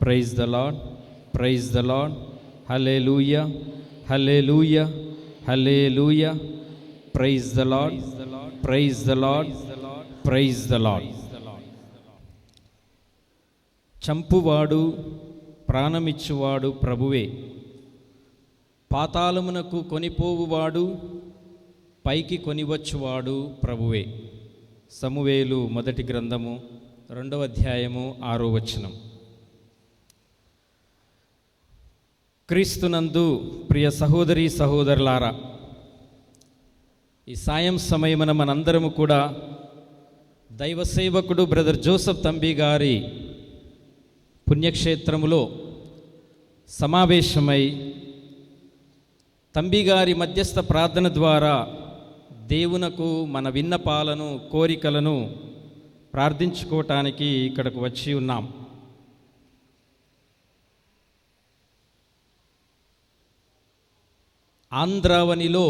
Praise the lord, praise the Lord. Hallelujah, hallelujah, hallelujah. Praise the lord, praise the lord, praise the Lord. చంపువాడు ప్రాణమిచ్చువాడు ప్రభువే, పాతాళమునకు కొనిపోవువాడు పైకి కొనివచ్చువాడు ప్రభువే. సమూయేలు మొదటి గ్రంథము 2వ అధ్యాయము 6వ వచనం. క్రీస్తునందు ప్రియ సహోదరి సహోదరులారా, ఈ సాయం సమయమున మనందరము కూడా దైవ సేవకుడు బ్రదర్ జోసెఫ్ తంబి గారి పుణ్యక్షేత్రములో సమావేశమై తంబి గారి మధ్యస్థ ప్రార్థన ద్వారా దేవునకు మన విన్నపాలను, కోరికలను ప్రార్థించుకోవటానికి ఇక్కడకు వచ్చి ఉన్నాం. ఆంధ్రావనిలో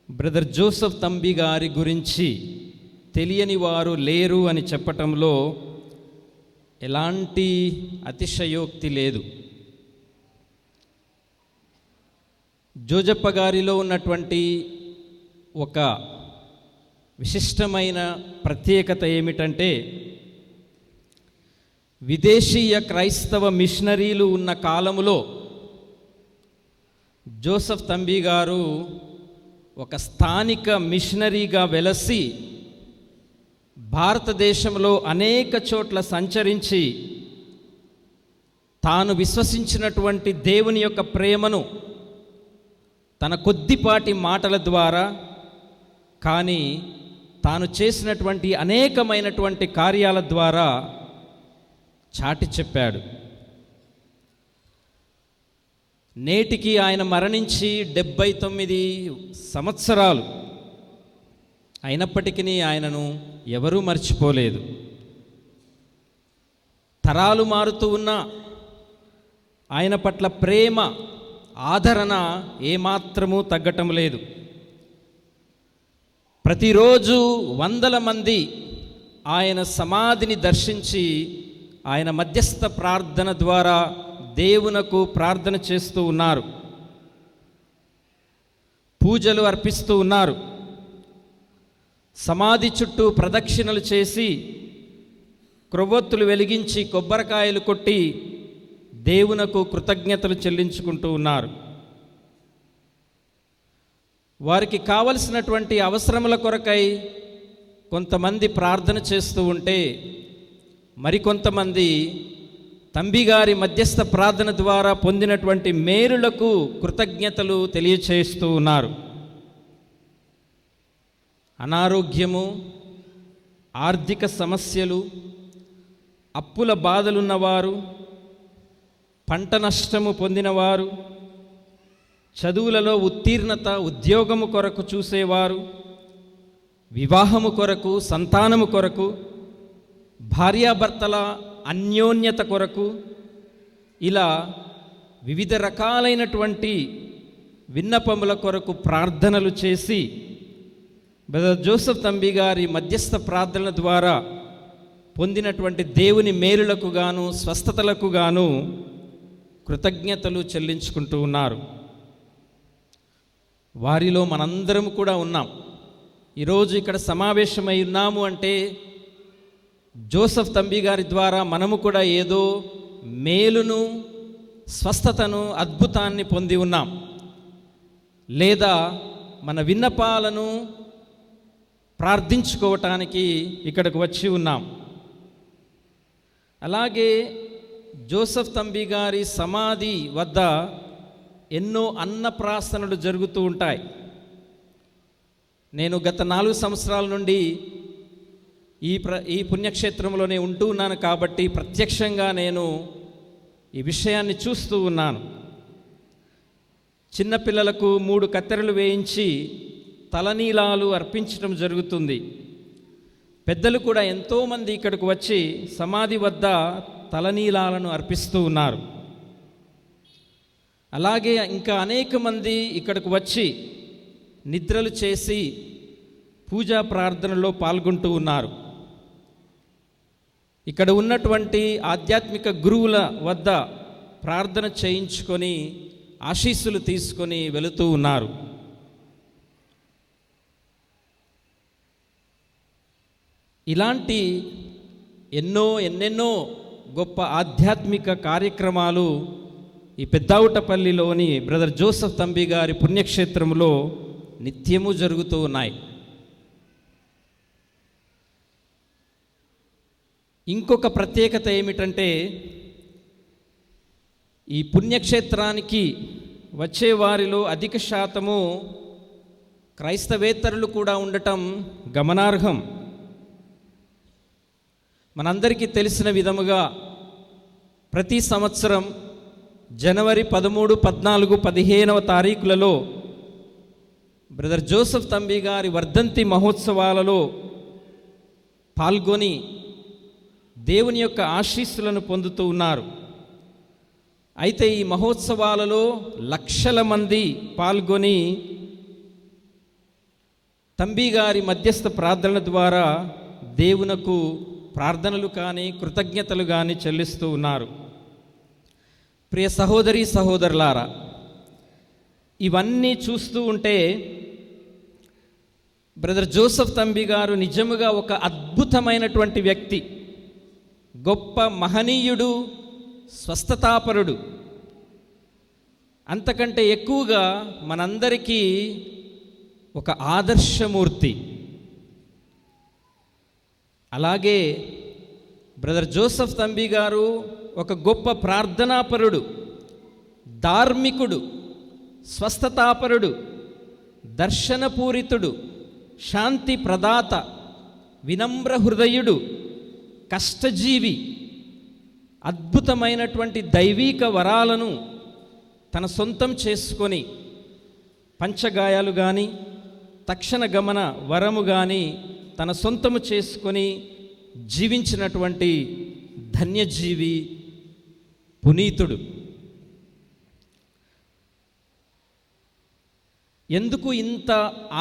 బ్రదర్ జోసెఫ్ తంబి గారి గురించి తెలియని వారు లేరు అని చెప్పటంలో ఎలాంటి అతిశయోక్తి లేదు. జోజప్ప గారిలో ఉన్నటువంటి ఒక విశిష్టమైన ప్రత్యేకత ఏమిటంటే, విదేశీయ క్రైస్తవ మిషనరీలు ఉన్న కాలములో జోసెఫ్ తంబి గారు ఒక స్థానిక మిషనరీగా వెలసి భారతదేశంలో అనేక చోట్ల సంచరించి తాను విశ్వసించినటువంటి దేవుని యొక్క ప్రేమను తన కొద్దిపాటి మాటల ద్వారా, కానీ తాను చేసినటువంటి అనేకమైనటువంటి కార్యాల ద్వారా చాటి చెప్పాడు. నేటికి ఆయన మరణించి 79 సంవత్సరాలు అయినప్పటికీ ఆయనను ఎవరూ మర్చిపోలేదు. తరాలు మారుతూ ఉన్న ఆయన పట్ల ప్రేమ, ఆదరణ ఏమాత్రమూ తగ్గటం లేదు. ప్రతిరోజు వందల మంది ఆయన సమాధిని దర్శించి ఆయన మధ్యస్థ ప్రార్థన ద్వారా దేవునకు ప్రార్థన చేస్తూ ఉన్నారు, పూజలు అర్పిస్తూ ఉన్నారు. సమాధి చుట్టూ ప్రదక్షిణలు చేసి, క్రొవ్వొత్తులు వెలిగించి, కొబ్బరికాయలు కొట్టి దేవునకు కృతజ్ఞతలు చెల్లించుకుంటూ ఉన్నారు. వారికి కావలసినటువంటి అవసరముల కొరకై కొంతమంది ప్రార్థన చేస్తూ ఉంటే, మరికొంతమంది తంబి గారి మధ్యస్థ ప్రార్థన ద్వారా పొందినటువంటి మేలులకు కృతజ్ఞతలు తెలియచేస్తూ ఉన్నారు. అనారోగ్యము, ఆర్థిక సమస్యలు, అప్పుల బాధలున్నవారు, పంట నష్టము పొందినవారు, చదువులలో ఉత్తీర్ణత, ఉద్యోగము కొరకు చూసేవారు, వివాహము కొరకు, సంతానము కొరకు, భార్యాభర్తల అన్యోన్యత కొరకు, ఇలా వివిధ రకాలైనటువంటి విన్నపముల కొరకు ప్రార్థనలు చేసి బ్రదర్ జోసెఫ్ తంబి గారి మధ్యస్థ ప్రార్థనల ద్వారా పొందినటువంటి దేవుని మేలులకు గాను, స్వస్థతలకు గాను కృతజ్ఞతలు చెల్లించుకుంటూ ఉన్నారు. వారిలో మనందరం కూడా ఉన్నాం. ఈరోజు ఇక్కడ సమావేశమై ఉన్నాము అంటే జోసెఫ్ తంబి గారి ద్వారా మనము కూడా ఏదో మేలును, స్వస్థతను, అద్భుతాన్ని పొంది ఉన్నాం, లేదా మన విన్నపాలను ప్రార్థించుకోవటానికి ఇక్కడికి వచ్చి ఉన్నాం. అలాగే జోసెఫ్ తంబి గారి సమాధి వద్ద ఎన్నో అన్నప్రాసనలు జరుగుతూ ఉంటాయి. నేను గత 4 సంవత్సరాల నుండి ఈ పుణ్యక్షేత్రంలోనే ఉంటూ ఉన్నాను కాబట్టి ప్రత్యక్షంగా నేను ఈ విషయాన్ని చూస్తూ ఉన్నాను. చిన్నపిల్లలకు 3 కత్తెరలు వేయించి తలనీలాలు అర్పించడం జరుగుతుంది. పెద్దలు కూడా ఎంతోమంది ఇక్కడికి వచ్చి సమాధి వద్ద తలనీలాలను అర్పిస్తూ ఉన్నారు. అలాగే ఇంకా అనేక మంది ఇక్కడికి వచ్చి నిద్రలు చేసి పూజా ప్రార్థనలో పాల్గొంటూ ఉన్నారు. ఇక్కడ ఉన్నటువంటి ఆధ్యాత్మిక గురువుల వద్ద ప్రార్థన చేయించుకొని ఆశీస్సులు తీసుకొని వెళుతూ ఉన్నారు. ఇలాంటి ఎన్నెన్నో గొప్ప ఆధ్యాత్మిక కార్యక్రమాలు ఈ పెద్దావుటపల్లిలోని బ్రదర్ జోసెఫ్ తంబి గారి పుణ్యక్షేత్రంలో నిత్యము జరుగుతూ ఉన్నాయి. ఇంకొక ప్రత్యేకత ఏమిటంటే, ఈ పుణ్యక్షేత్రానికి వచ్చే వారిలో అధిక శాతము క్రైస్తవేతరులు కూడా ఉండటం గమనార్హం. మనందరికీ తెలిసిన విధముగా ప్రతి సంవత్సరం జనవరి 13, 14, 15వ తారీఖులలో బ్రదర్ జోసెఫ్ తంబి గారి వర్ధంతి మహోత్సవాలలో పాల్గొని దేవుని యొక్క ఆశీస్సులను పొందుతూ ఉన్నారు. అయితే ఈ మహోత్సవాలలో లక్షల మంది పాల్గొని తంబి గారి మధ్యస్థ ప్రార్థనల ద్వారా దేవునకు ప్రార్థనలు కానీ కృతజ్ఞతలు కానీ చెల్లిస్తూ ఉన్నారు. ప్రియ సహోదరి సహోదరులారా, ఇవన్నీ చూస్తూ ఉంటే బ్రదర్ జోసెఫ్ తంబి గారు నిజముగా ఒక అద్భుతమైనటువంటి వ్యక్తి, గొప్ప మహనీయుడు, స్వస్థతాపరుడు. అంతకంటే ఎక్కువగా మనందరికీ ఒక ఆదర్శమూర్తి. అలాగే బ్రదర్ జోసెఫ్ తంబి గారు ఒక గొప్ప ప్రార్థనాపరుడు, ధార్మికుడు, స్వస్థతాపరుడు, దర్శనపూరితుడు, శాంతి ప్రదాత, వినమ్ర హృదయుడు, కష్టజీవి, అద్భుతమైనటువంటి దైవీక వరాలను తన సొంతం చేసుకొని పంచగాయాలు కానీ తక్షణ గమన వరము కానీ తన సొంతము చేసుకొని జీవించినటువంటి ధన్యజీవి, పునీతుడు. ఎందుకు ఇంత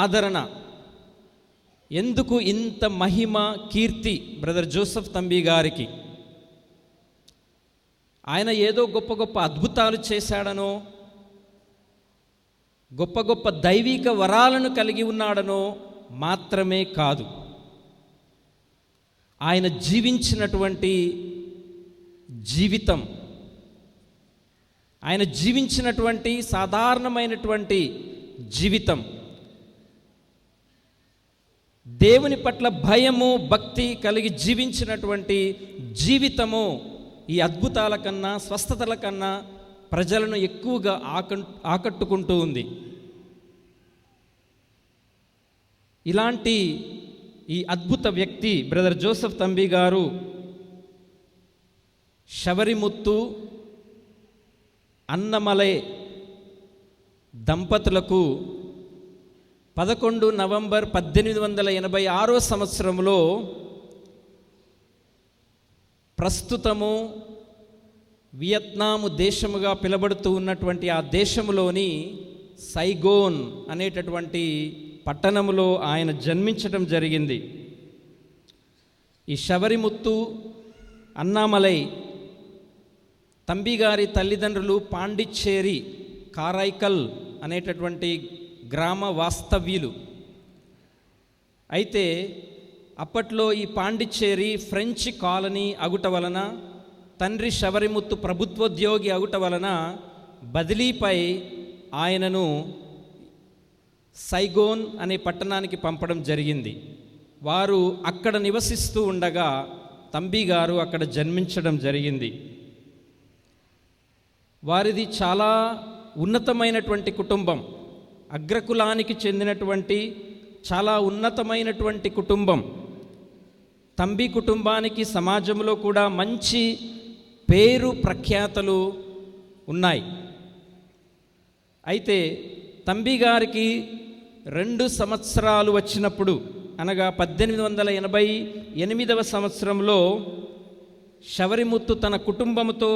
ఆదరణ, ఎందుకు ఇంత మహిమ, కీర్తి బ్రదర్ జోసెఫ్ తంబి గారికి? ఆయన ఏదో గొప్ప గొప్ప అద్భుతాలు చేశాడనో, గొప్ప గొప్ప దైవిక వరాలను కలిగి ఉన్నాడనో మాత్రమే కాదు. ఆయన జీవించినటువంటి జీవితం, ఆయన జీవించినటువంటి సాధారణమైనటువంటి జీవితం, దేవుని పట్ల భయము, భక్తి కలిగి జీవించినటువంటి జీవితము ఈ అద్భుతాల కన్నా, స్వస్థతల కన్నా ప్రజలను ఎక్కువగా ఆకట్టుకుంటూ ఉంది. ఇలాంటి ఈ అద్భుత వ్యక్తి బ్రదర్ జోసెఫ్ తంబి గారు శబరిముత్తు, అన్నమలై దంపతులకు 11 నవంబర్ 1886 సంవత్సరంలో ప్రస్తుతము వియత్నాము దేశముగా పిలబడుతూ ఉన్నటువంటి ఆ దేశములోని సైగోన్ అనేటటువంటి పట్టణములో ఆయన జన్మించడం జరిగింది. ఈ శబరిముత్తు, అన్నామలై తంబి గారి తల్లిదండ్రులు పాండిచ్చేరి, కారైకల్ అనేటటువంటి గ్రామ వాస్తవ్యులు. అయితే అప్పట్లో ఈ పాండిచ్చేరి ఫ్రెంచ్ కాలనీ అగుట వలన, తండ్రి శబరిముత్తు ప్రభుత్వోద్యోగి అగుట వలన బదిలీపై ఆయనను సైగోన్ అనే పట్టణానికి పంపడం జరిగింది. వారు అక్కడ నివసిస్తూ ఉండగా తంబి గారు అక్కడ జన్మించడం జరిగింది. వారిది చాలా ఉన్నతమైనటువంటి కుటుంబం, అగ్రకులానికి చెందినటువంటి చాలా ఉన్నతమైనటువంటి కుటుంబం. తంబి కుటుంబానికి సమాజంలో కూడా మంచి పేరు ప్రఖ్యాతలు ఉన్నాయి. అయితే తంబి గారికి 2 సంవత్సరాలు వచ్చినప్పుడు, అనగా 1888వ సంవత్సరంలో శబరిముత్తు తన కుటుంబముతో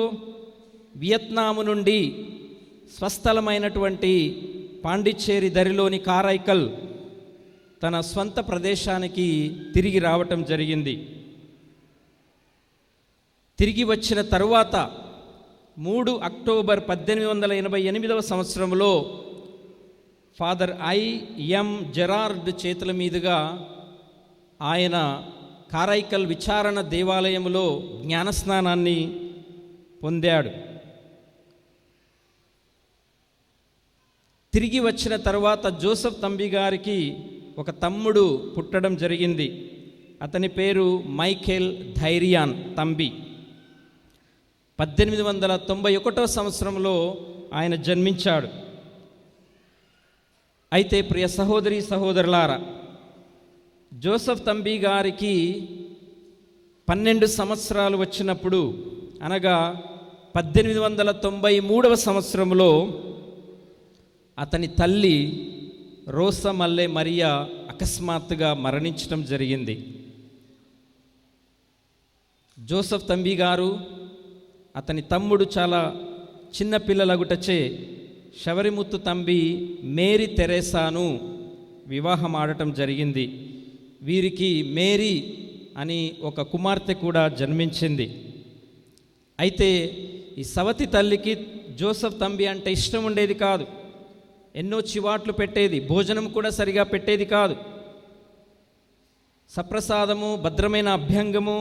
వియత్నాము నుండి స్వస్థలమైనటువంటి పాండిచ్చేరి దరిలోని కారైకల్ తన స్వంత ప్రదేశానికి తిరిగి రావటం జరిగింది. తిరిగి వచ్చిన తరువాత 3 అక్టోబర్ 1888 సంవత్సరంలో ఫాదర్ ఐ.ఎం. జెరార్డ్ చేతుల మీదుగా ఆయన కారైకల్ విచారణ దేవాలయంలో జ్ఞానస్నానాన్ని పొందాడు. తిరిగి వచ్చిన తర్వాత జోసెఫ్ తంబి గారికి ఒక తమ్ముడు పుట్టడం జరిగింది. అతని పేరు మైఖేల్ ధైర్యాన్ తంబి. 1891 సంవత్సరంలో ఆయన జన్మించాడు. అయితే ప్రియ సహోదరి సహోదరులారా, జోసెఫ్ తంబి గారికి 12 సంవత్సరాలు వచ్చినప్పుడు, అనగా 1893 సంవత్సరంలో అతని తల్లి రోసమల్లె మరియా అకస్మాత్తుగా మరణించడం జరిగింది. జోసెఫ్ తంబి గారు, అతని తమ్ముడు చాలా చిన్న పిల్లలగుటచే శబరిముత్తు తంబి మేరీ తెరేసాను వివాహం ఆడటం జరిగింది. వీరికి మేరీ అని ఒక కుమార్తె కూడా జన్మించింది. అయితే ఈ సవతి తల్లికి జోసెఫ్ తంబి అంటే ఇష్టం ఉండేది కాదు. ఎన్నో చివాట్లు పెట్టేది, భోజనం కూడా సరిగా పెట్టేది కాదు. సప్రసాదము, భద్రమైన అభ్యంగము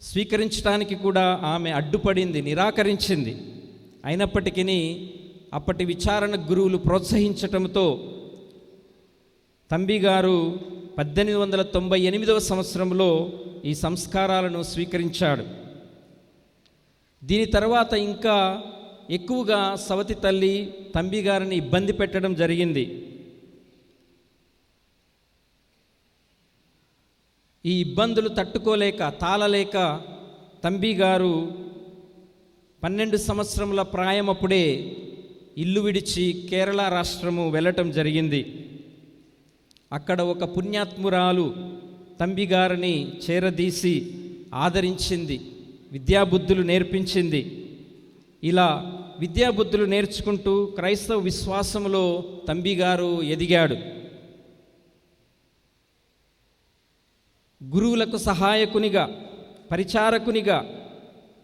స్వీకరించడానికి కూడా ఆమె అడ్డుపడింది, నిరాకరించింది. అయినప్పటికీ అప్పటి విచారణ గురువులు ప్రోత్సహించటంతో తంబి గారు 1898 సంవత్సరంలో ఈ సంస్కారాలను స్వీకరించాడు. దీని తర్వాత ఇంకా ఎక్కువగా సవతి తల్లి తంబి గారిని ఇబ్బంది పెట్టడం జరిగింది. ఈ ఇబ్బందులు తట్టుకోలేక, తాళలేక తంబి గారు 12 సంవత్సరముల ప్రాయమప్పుడే ఇల్లు విడిచి కేరళ రాష్ట్రము వెళ్ళటం జరిగింది. అక్కడ ఒక పుణ్యాత్మురాలు తంబి గారిని చేరదీసి ఆదరించింది, విద్యాబుద్ధులు నేర్పించింది. ఇలా విద్యాబుద్ధులు నేర్చుకుంటూ క్రైస్తవ విశ్వాసములో తంబి గారు ఎదిగాడు. గురువులకు సహాయకునిగా, పరిచారకునిగా,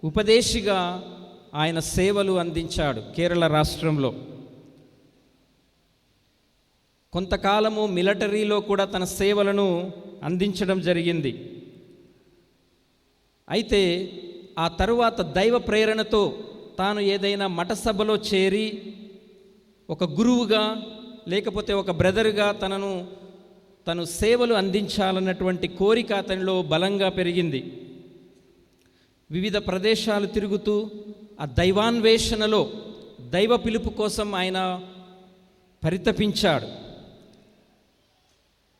ఉపదేశిగా ఆయన సేవలు అందించాడు కేరళ రాష్ట్రంలో. కొంతకాలము మిలిటరీలో కూడా తన సేవలను అందించడం జరిగింది. అయితే ఆ తరువాత దైవ ప్రేరణతో తాను ఏదైనా మఠసభలో చేరి ఒక గురువుగా లేకపోతే ఒక బ్రదర్గా తను సేవలు అందించాలన్నటువంటి కోరిక అతనిలో బలంగా పెరిగింది. వివిధ ప్రదేశాలు తిరుగుతూ ఆ దైవాన్వేషణలో, దైవ పిలుపు కోసం ఆయన పరితపించాడు.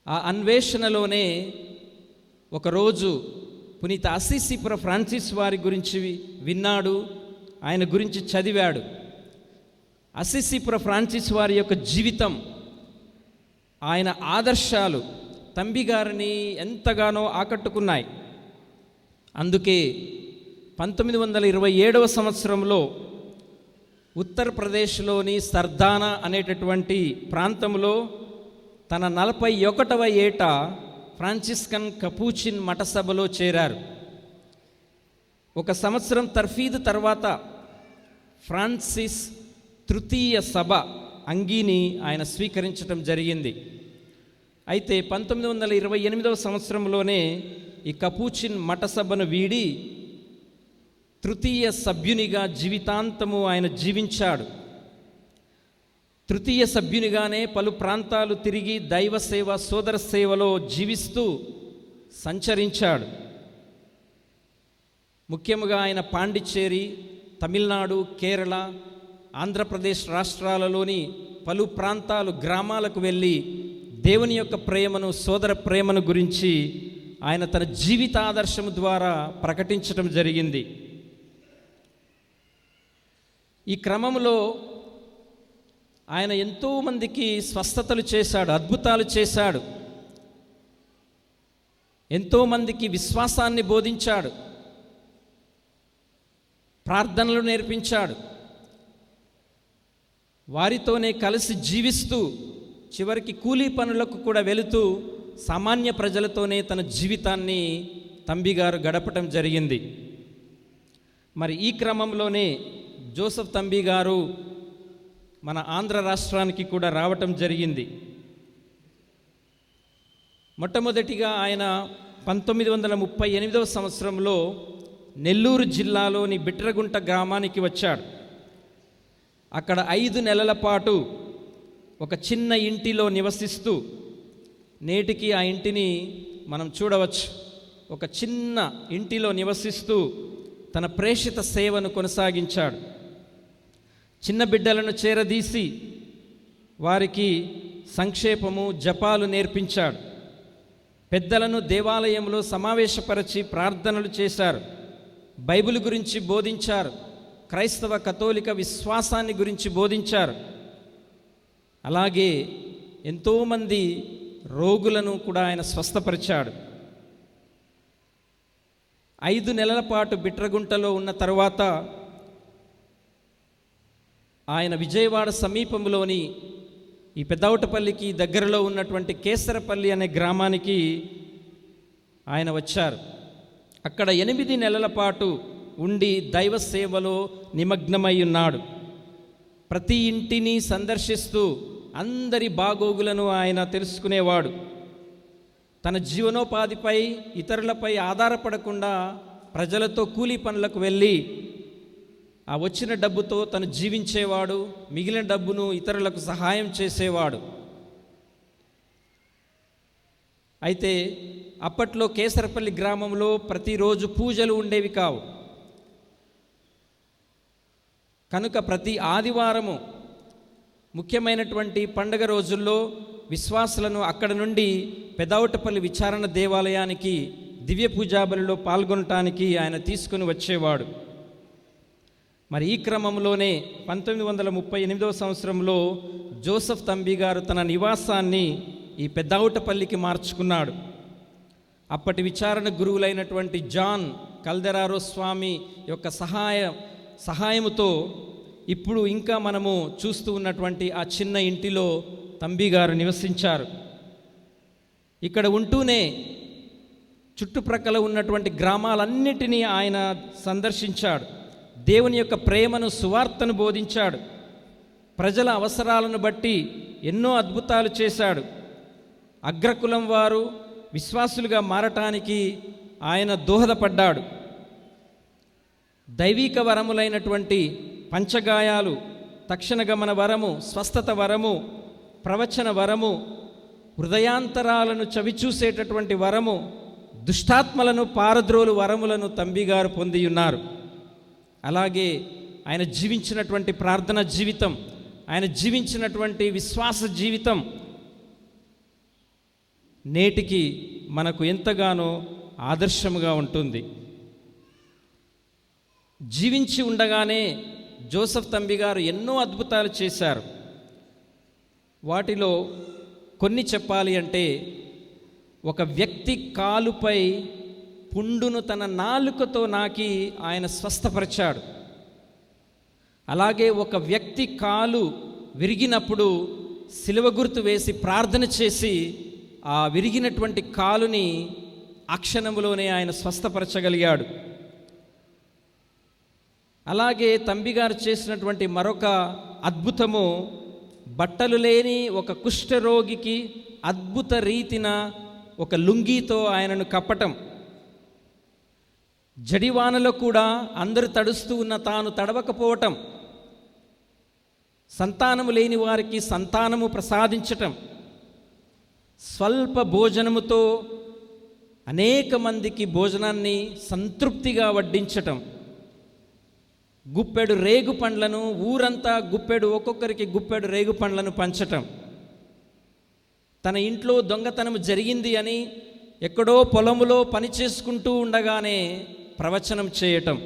ఆ అన్వేషణలోనే ఒకరోజు పునీత అసిసిపుర ఫ్రాన్సిస్ వారి గురించి విన్నాడు, ఆయన గురించి చదివాడు. అసిసిపుర ఫ్రాన్సిస్ వారి యొక్క జీవితం, ఆయన ఆదర్శాలు తంబి గారిని ఎంతగానో ఆకట్టుకున్నాయి. అందుకే 1927 సంవత్సరంలో ఉత్తరప్రదేశ్లోని సర్దానా అనేటటువంటి ప్రాంతంలో తన 41వ ఏట ఫ్రాన్సిస్కన్ కపూచిన్ మఠసభలో చేరారు. ఒక సంవత్సరం తర్ఫీదు తర్వాత ఫ్రాన్సిస్ తృతీయ సభ అంగీని ఆయన స్వీకరించడం జరిగింది. అయితే 1928 సంవత్సరంలోనే ఈ కపూచిన్ మఠసభను వీడి తృతీయ సభ్యునిగా జీవితాంతము ఆయన జీవించాడు. తృతీయ సభ్యునిగానే పలు ప్రాంతాలు తిరిగి దైవ సేవ, సోదర సేవలో జీవిస్తూ సంచరించాడు. ముఖ్యంగా ఆయన పాండిచ్చేరి, తమిళనాడు, కేరళ, ఆంధ్రప్రదేశ్ రాష్ట్రాలలోని పలు ప్రాంతాలు, గ్రామాలకు వెళ్ళి దేవుని యొక్క ప్రేమను, సోదర ప్రేమను గురించి ఆయన తన జీవితాదర్శము ద్వారా ప్రకటించడం జరిగింది. ఈ క్రమంలో ఆయన ఎంతోమందికి స్వస్థతలు చేశాడు, అద్భుతాలు చేశాడు, ఎంతోమందికి విశ్వాసాన్ని బోధించాడు, ప్రార్థనలు నేర్పించాడు. వారితోనే కలిసి జీవిస్తూ చివరికి కూలీ పనులకు కూడా వెళుతూ సామాన్య ప్రజలతోనే తన జీవితాన్ని తంబి గారు గడపటం జరిగింది. మరి ఈ క్రమంలోనే జోసెఫ్ తంబి గారు మన ఆంధ్ర రాష్ట్రానికి కూడా రావటం జరిగింది. మొట్టమొదటిగా ఆయన 1938 సంవత్సరంలో నెల్లూరు జిల్లాలోని బిట్రగుంట గ్రామానికి వచ్చాడు. అక్కడ 5 నెలల పాటు ఒక చిన్న ఇంటిలో నివసిస్తూ, నేటికి ఆ ఇంటిని మనం చూడవచ్చు, ఒక చిన్న ఇంటిలో నివసిస్తూ తన ప్రేషిత సేవను కొనసాగించాడు. చిన్న బిడ్డలను చేరదీసి వారికి సంక్షేపము, జపాలు నేర్పించాడు. పెద్దలను దేవాలయంలో సమావేశపరిచి ప్రార్థనలు చేశారు. బైబిల్ గురించి బోధించారు. క్రైస్తవ కథోలిక విశ్వాసాన్ని గురించి బోధించారు. అలాగే ఎంతోమంది రోగులను కూడా ఆయన స్వస్థపరిచాడు. 5 నెలల పాటు బిట్రగుంటలో ఉన్న తరువాత ఆయన విజయవాడ సమీపంలోని ఈ పెద్దవటపల్లికి దగ్గరలో ఉన్నటువంటి కేసరపల్లి అనే గ్రామానికి ఆయన వచ్చారు. అక్కడ 8 నెలల పాటు ఉండి దైవ సేవలో నిమగ్నమై ఉన్నాడు. ప్రతి ఇంటిని సందర్శిస్తూ అందరి బాగోగులను ఆయన తెలుసుకునేవాడు. తన జీవనోపాధిపై, ఇతరులపై ఆధారపడకుండా ప్రజలతో కూలీ పనులకు వెళ్ళి ఆ వచ్చిన డబ్బుతో తను జీవించేవాడు. మిగిలిన డబ్బును ఇతరులకు సహాయం చేసేవాడు. అయితే అప్పట్లో కేసరపల్లి గ్రామంలో ప్రతిరోజు పూజలు ఉండేవి కావు. కనుక ప్రతి ఆదివారము ముఖ్యమైనటువంటి పండగ రోజుల్లో విశ్వాసులను అక్కడ నుండి పెదవటపల్లి విచారణ దేవాలయానికి దివ్య పూజాబలిలో పాల్గొనటానికి ఆయన తీసుకుని వచ్చేవాడు. మరి ఈ క్రమంలోనే 1938 సంవత్సరంలో జోసెఫ్ తంబి గారు తన నివాసాన్ని ఈ పెద్దవటపల్లికి మార్చుకున్నాడు. అప్పటి విచారణ గురువులైనటువంటి జాన్ కల్దెరారో స్వామి యొక్క సహాయముతో ఇప్పుడు ఇంకా మనము చూస్తూ ఉన్నటువంటి ఆ చిన్న ఇంటిలో తంబి గారు నివసించారు. ఇక్కడ ఉంటూనే చుట్టుప్రక్కల ఉన్నటువంటి గ్రామాలన్నిటినీ ఆయన సందర్శించాడు. దేవుని యొక్క ప్రేమను, సువార్తను బోధించాడు. ప్రజల అవసరాలను బట్టి ఎన్నో అద్భుతాలు చేశాడు. అగ్రకులం వారు విశ్వాసులుగా మారటానికి ఆయన దోహదపడ్డాడు. దైవిక వరములైనటువంటి పంచగాయాలు, తక్షణ గమన వరము, స్వస్థత వరము, ప్రవచన వరము, హృదయాంతరాలను చవిచూసేటటువంటి వరము, దుష్టాత్మలను పారద్రోలు వరములను తంబి గారు పొంది ఉన్నారు. అలాగే ఆయన జీవించినటువంటి ప్రార్థన జీవితం, ఆయన జీవించినటువంటి విశ్వాస జీవితం నేటికి మనకు ఎంతగానో ఆదర్శముగా ఉంటుంది. జీవించి ఉండగానే జోసెఫ్ తంబి గారు ఎన్నో అద్భుతాలు చేశారు. వాటిలో కొన్ని చెప్పాలి అంటే, ఒక వ్యక్తి కాలుపై పుండును తన నాలుకతో నాకి ఆయన స్వస్థపరిచాడు. అలాగే ఒక వ్యక్తి కాలు విరిగినప్పుడు సిలువ గుర్తు వేసి ప్రార్థన చేసి ఆ విరిగినటువంటి కాలుని ఆ క్షణంలోనే ఆయన స్వస్థపరచగలిగాడు. అలాగే తంబిగారు చేసినటువంటి మరొక అద్భుతము, బట్టలు లేని ఒక కుష్ఠరోగికి అద్భుత రీతిన ఒక లుంగీతో ఆయనను కప్పటం. జడివానలో కూడా అందరూ తడుస్తూ ఉన్న తాను తడవకపోవటం. సంతానము లేని వారికి సంతానము ప్రసాదించటం. స్వల్ప భోజనముతో అనేక మందికి భోజనాన్ని సంతృప్తిగా వడ్డించటం. గుప్పెడు రేగు పండ్లను, ఊరంతా ఒక్కొక్కరికి గుప్పెడు రేగు పండ్లను పంచటం. తన ఇంట్లో దొంగతనం జరిగింది అని ఎక్కడో పొలములో పని చేసుకుంటూ ఉండగానే ప్రవచనం చేయటం.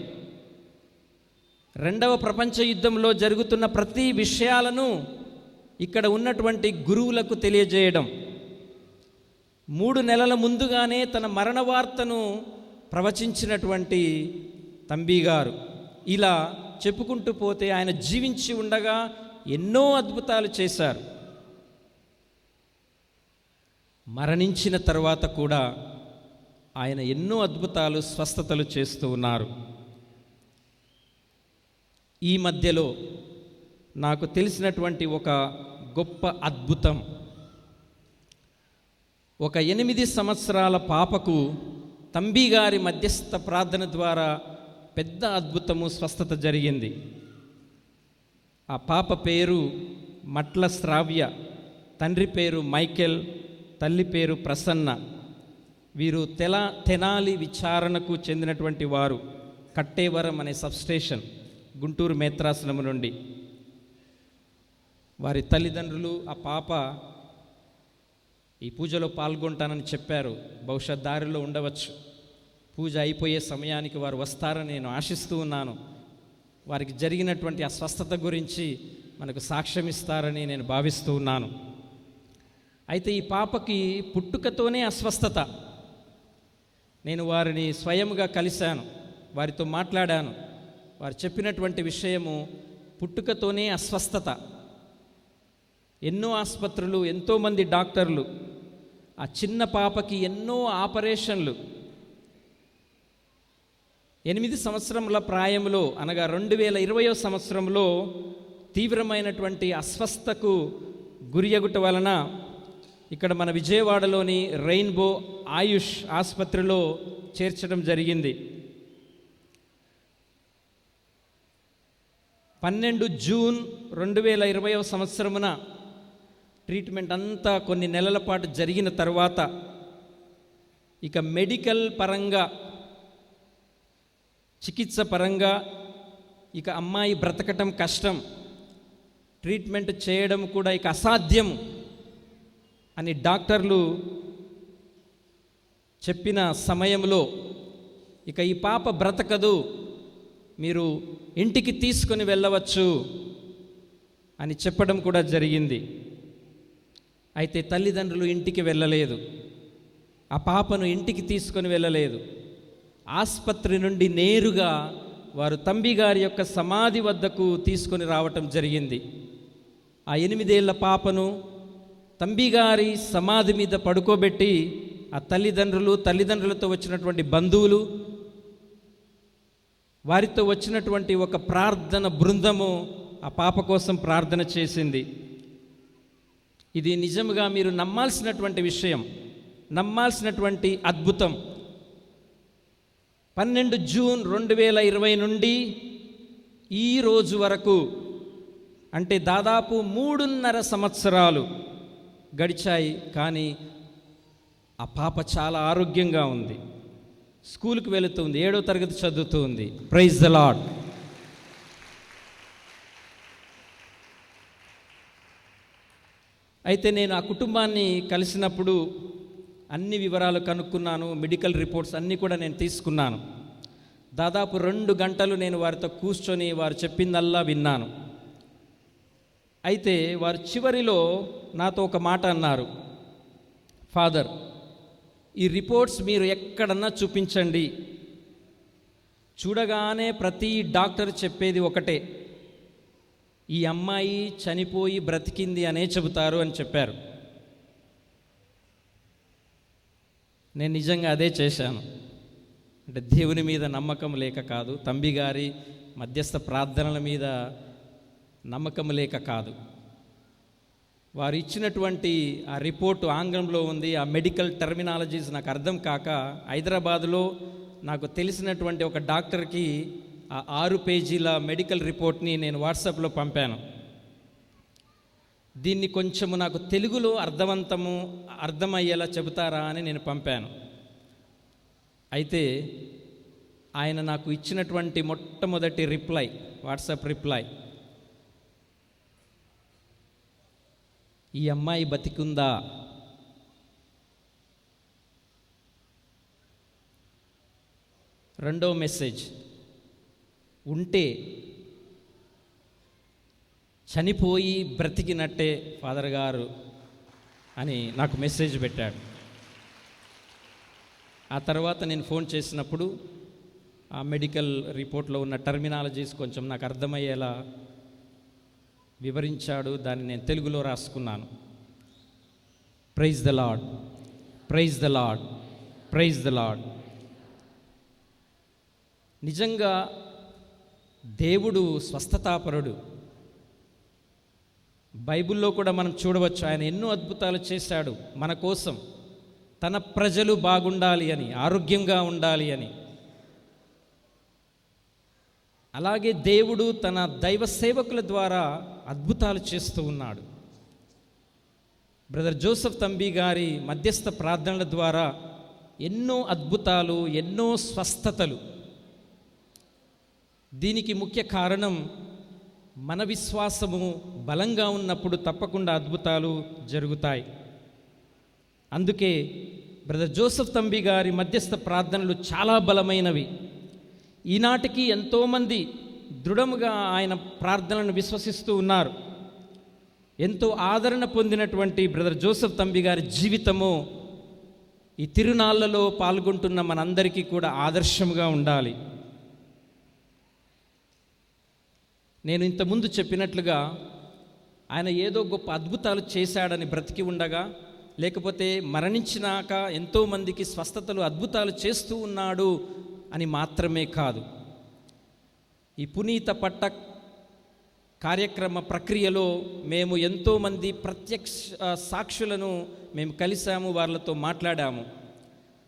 రెండవ ప్రపంచ యుద్ధంలో జరుగుతున్న ప్రతి విషయాలను ఇక్కడ ఉన్నటువంటి గురువులకు తెలియజేయడం. 3 నెలల ముందుగానే తన మరణ వార్తను ప్రవచించినటువంటి తంబి గారు. ఇలా చెప్పుకుంటూ పోతే ఆయన జీవించి ఉండగా ఎన్నో అద్భుతాలు చేశారు. మరణించిన తర్వాత కూడా ఆయన ఎన్నో అద్భుతాలు, స్వస్థతలు చేస్తూ ఉన్నారు. ఈ మధ్యలో నాకు తెలిసినటువంటి ఒక గొప్ప అద్భుతం, ఒక 8 సంవత్సరాల పాపకు తంబి గారి మధ్యస్థ ప్రార్థన ద్వారా పెద్ద అద్భుతము, స్వస్థత జరిగింది. ఆ పాప పేరు మట్ల శ్రావ్య, తండ్రి పేరు మైకేల్, తల్లి పేరు ప్రసన్న. వీరు తెనాలి విచారణకు చెందినటువంటి వారు. కట్టేవరం అనే సబ్స్టేషన్, గుంటూరు మేత్రాసనము నుండి. వారి తల్లిదండ్రులు ఆ పాప ఈ పూజలో పాల్గొంటానని చెప్పారు. బహుశా దారిలో ఉండవచ్చు. పూజ అయిపోయే సమయానికి వారు వస్తారని నేను ఆశిస్తూ ఉన్నాను. వారికి జరిగినటువంటి ఆ స్వస్థత గురించి మనకు సాక్ష్యం ఇస్తారని నేను భావిస్తూ ఉన్నాను. అయితే ఈ పాపకి పుట్టుకతోనే అస్వస్థత. నేను వారిని స్వయంగా కలిశాను, వారితో మాట్లాడాను. వారు చెప్పినటువంటి విషయము పుట్టుకతోనే అస్వస్థత. ఎన్నో ఆసుపత్రులు, ఎంతోమంది డాక్టర్లు, ఆ చిన్న పాపకి ఎన్నో ఆపరేషన్లు. 8 సంవత్సరముల ప్రాయంలో, అనగా 2020వ సంవత్సరంలో తీవ్రమైనటువంటి అస్వస్థకు గురియగుట వలన ఇక్కడ మన విజయవాడలోని రెయిన్బో ఆయుష్ ఆసుపత్రిలో చేర్చడం జరిగింది. 12 జూన్ 2020వ సంవత్సరమున ట్రీట్మెంట్ అంతా కొన్ని నెలల పాటు జరిగిన తర్వాత ఇక మెడికల్ పరంగా, చికిత్స పరంగా ఇక అమ్మాయి బ్రతకటం కష్టం, ట్రీట్మెంట్ చేయడం కూడా ఇక అసాధ్యం అని డాక్టర్లు చెప్పిన సమయంలో ఇక ఈ పాప బ్రతకదు, మీరు ఇంటికి తీసుకొని వెళ్ళవచ్చు అని చెప్పడం కూడా జరిగింది. అయితే తల్లిదండ్రులు ఇంటికి వెళ్ళలేదు, ఆ పాపను ఇంటికి తీసుకొని వెళ్ళలేదు. ఆసుపత్రి నుండి నేరుగా వారు తంబి గారి యొక్క సమాధి వద్దకు తీసుకొని రావటం జరిగింది. ఆ 8 ఏళ్ల పాపను తంబి గారి సమాధి మీద పడుకోబెట్టి ఆ తల్లిదండ్రులతో వచ్చినటువంటి బంధువులు, వారితో వచ్చినటువంటి ఒక ప్రార్థన బృందము ఆ పాప కోసం ప్రార్థన చేసింది. ఇది నిజంగా మీరు నమ్మాల్సినటువంటి విషయం, నమ్మాల్సినటువంటి అద్భుతం. 12 జూన్ 2020 నుండి ఈ రోజు వరకు, అంటే దాదాపు 3.5 సంవత్సరాలు గడిచాయి. కానీ ఆ పాప చాలా ఆరోగ్యంగా ఉంది, స్కూల్కి వెళుతుంది, 7వ తరగతి చదువుతుంది. Praise the lord. అయితే నేను ఆ కుటుంబాన్ని కలిసినప్పుడు అన్ని వివరాలు కనుక్కున్నాను, మెడికల్ రిపోర్ట్స్ అన్నీ కూడా నేను తీసుకున్నాను. దాదాపు 2 గంటలు నేను వారితో కూర్చొని వారు చెప్పిందల్లా విన్నాను. అయితే వారు చివరిలో నాతో ఒక మాట అన్నారు, ఫాదర్, ఈ రిపోర్ట్స్ మీరు ఎక్కడన్నా చూపించండి, చూడగానే ప్రతి డాక్టర్ చెప్పేది ఒకటే, ఈ అమ్మాయి చనిపోయి బ్రతికింది అనే చెబుతారు అని చెప్పారు. నేను నిజంగా అదే చేశాను. అంటే దేవుని మీద నమ్మకం లేక కాదు, తంబి గారి మధ్యస్థ ప్రార్థనల మీద నమ్మకం లేక కాదు. వారు ఇచ్చినటువంటి ఆ రిపోర్టు ఆంగ్లంలో ఉంది, ఆ మెడికల్ టెర్మినాలజీస్ నాకు అర్థం కాక హైదరాబాదులో నాకు తెలిసినటువంటి ఒక డాక్టర్కి ఆ 6 పేజీల మెడికల్ రిపోర్ట్ని నేను వాట్సాప్లో పంపాను. దీన్ని కొంచెము నాకు తెలుగులో అర్థమయ్యేలా చెబుతారా అని నేను పంపాను. అయితే ఆయన నాకు ఇచ్చినటువంటి మొట్టమొదటి రిప్లై, వాట్సాప్ రిప్లై, ఈ అమ్మాయి బతికుందా? రెండో మెసేజ్, ఉంటే చనిపోయి బ్రతికినట్టే ఫాదర్ గారు అని నాకు మెసేజ్ పెట్టాడు. ఆ తర్వాత నేను ఫోన్ చేసినప్పుడు ఆ మెడికల్ రిపోర్ట్లో ఉన్న టర్మినాలజీస్ కొంచెం నాకు అర్థమయ్యేలా వివరించాడు. దాన్ని నేను తెలుగులో రాసుకున్నాను. Praise the lord, praise the lord, praise the lord. నిజంగా దేవుడు స్వస్థతాపరుడు. బైబిల్లో కూడా మనం చూడవచ్చు, ఆయన ఎన్నో అద్భుతాలు చేశాడు మన కోసం, తన ప్రజలు బాగుండాలి అని, ఆరోగ్యంగా ఉండాలి అని. అలాగే దేవుడు తన దైవ సేవకుల ద్వారా అద్భుతాలు చేస్తూ ఉన్నాడు. బ్రదర్ జోసెఫ్ తంబి గారి మధ్యస్థ ప్రార్థనల ద్వారా ఎన్నో అద్భుతాలు, ఎన్నో స్వస్థతలు. దీనికి ముఖ్య కారణం మన విశ్వాసము బలంగా ఉన్నప్పుడు తప్పకుండా అద్భుతాలు జరుగుతాయి. అందుకే బ్రదర్ జోసెఫ్ తంబి గారి మధ్యస్థ ప్రార్థనలు చాలా బలమైనవి. ఈనాటికి ఎంతోమంది దృఢముగా ఆయన ప్రార్థనలను విశ్వసిస్తూ ఉన్నారు. ఎంతో ఆదరణ పొందినటువంటి బ్రదర్ జోసెఫ్ తంబి గారి జీవితము ఈ తిరునాళ్లలో పాల్గొంటున్న మనందరికీ కూడా ఆదర్శంగా ఉండాలి. నేను ఇంతకుముందు చెప్పినట్లుగా ఆయన ఏదో గొప్ప అద్భుతాలు చేశాడని బ్రతికి ఉండగా, లేకపోతే మరణించినాక ఎంతోమందికి స్వస్థతలు, అద్భుతాలు చేస్తూ ఉన్నాడు అని మాత్రమే కాదు. ఈ పునీత పట్ట కార్యక్రమ ప్రక్రియలో మేము ఎంతోమంది ప్రత్యక్ష సాక్షులను మేము కలిసాము, వాళ్ళతో మాట్లాడాము.